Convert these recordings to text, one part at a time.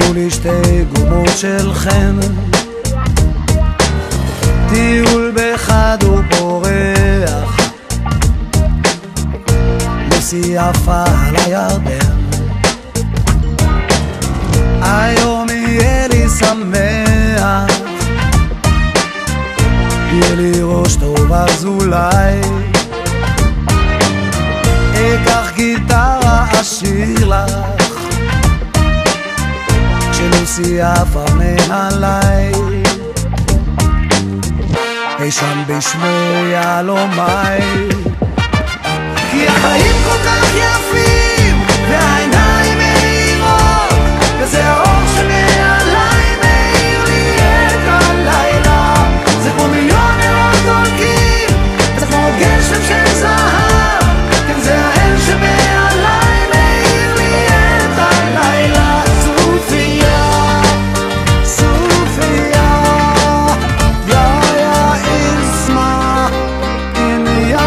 היו לי שתי גומות של חן, טיול בחד ופורח, לוסי יפה על הירדן. היום יהיה לי שמח, יהיה לי ראש טוב, אז אולי אקח גיטרה אשיר לך כשלוסי יפה מעליי, אי שם בשמי יהלומי. כי החיים כל כך יפים והעיניים מאירות, וזה האור שמעליי מאיר לי את הלילה. זה כמו מיליון נרות דולקים, זה כמו גשם של זהב, כן זה האל שמעליי מאיר לי את הלילה. סופיה, סופיה, יא יא איסמה איניה.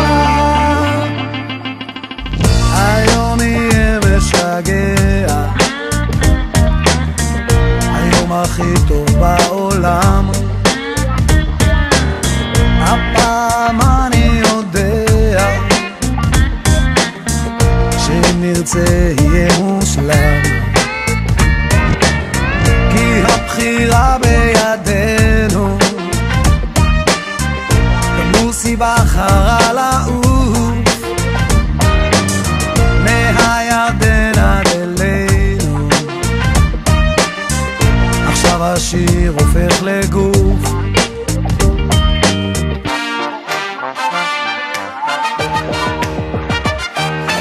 היום יהיה משגע, היום הכי טוב בעולם. הפעם אני יודע שאם נרצה יהיה מושלם, כי הבחירה בידינו. לוסי בחרה לעוף מהירדן עד אלינו, עכשיו השיר הופך לגוף.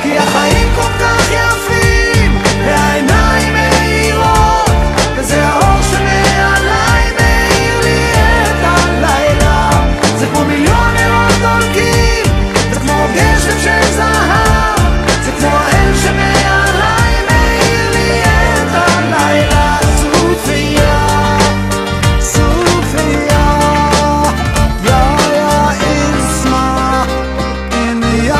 כי החיים כל כך יפים והעיניים מאירות, וזה האור שמעליי מאיר לי את הלילה. זה כמו מיליון נרות דולקים, זה כמו גשם של זהב, זה כמו האל שמעליי מאיר לי את הלילה. סופיה, סופיה, יא יא איסמה איניה.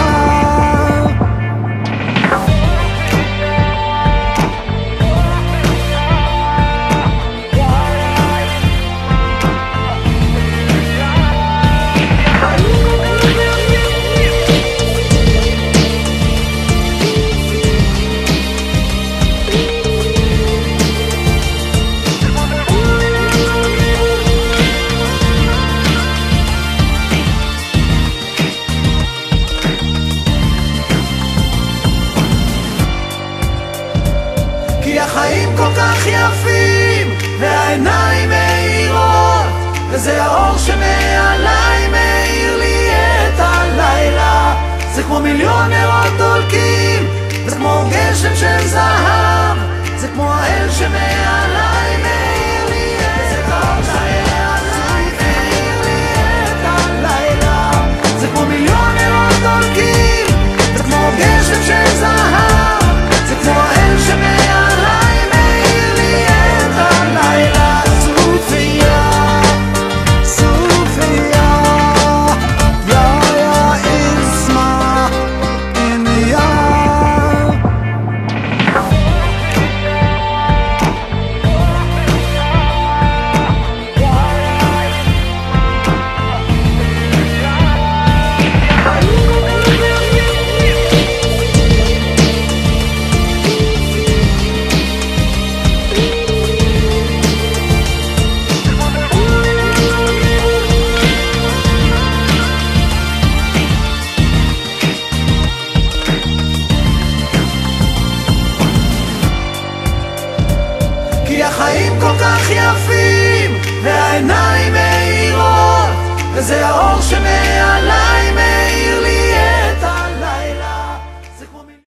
כי החיים כל כך יפים והעיניים מאירות, וזה האור שמעליי מאיר לי את הלילה. זה כמו מיליון נרות דולקים, זה כמו גשם של זהב, זה כמו האל שמעליי מאיר לי את הלילה. את הלילה זה כמו מיליון נרות דולקים, זה כמו גשם של זהב, זה כמו האל שמעליי מאיר לי את הלילה. סופיה, סופיה, יא יא איסמה איניה. כי החיים כל כך יפים והעיניים מאירות, וזה האור שמעליי מאיר